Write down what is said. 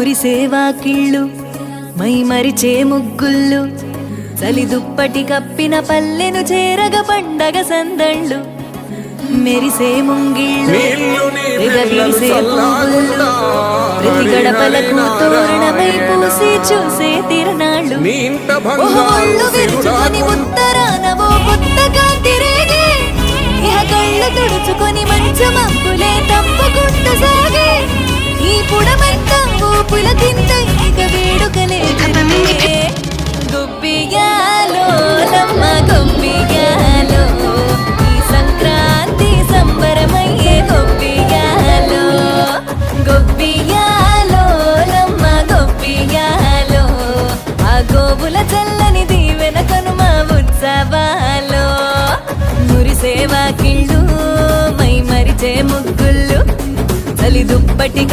మురిసేవా కిళ్ళు my మరిచే ముగ్గుళ్ళు చలి దుప్పటి కప్పిన పల్లెను చేరగ పండగ సందళ్ళు మెరిసే ముంగిళ్ళు ఎగవీసే పువ్వుళ్ళు ప్రతి గడపలకు తోరణమై పూసి చూసే తిరణాళ్ళు ఒళ్ళు విరుచుకొని ఉత్తరాన ఓ కొత్త కాంతి రేగే ఇహ కళ్ళు తుడుచుకొని మంచు మబ్బులే తప్పుకుంటూ సాగే ఈ పుడమంతా ఊపుల కింద ఇక వేడుకలే గొబ్బియాలో నమ్మ గొబ్బియాలో ఈ సంక్రాంతి సంబరమయ్యే గొబ్బియాలో గొబ్బియాలో నమ్మ గొబ్బియాలో ఆ గోవుల చల్లని దీవెన కనుమ ఉత్సవాలో మురిసేవా కిళ్ళు మై మరిచే ముగ్గుళ్ళు చలి దుప్పటి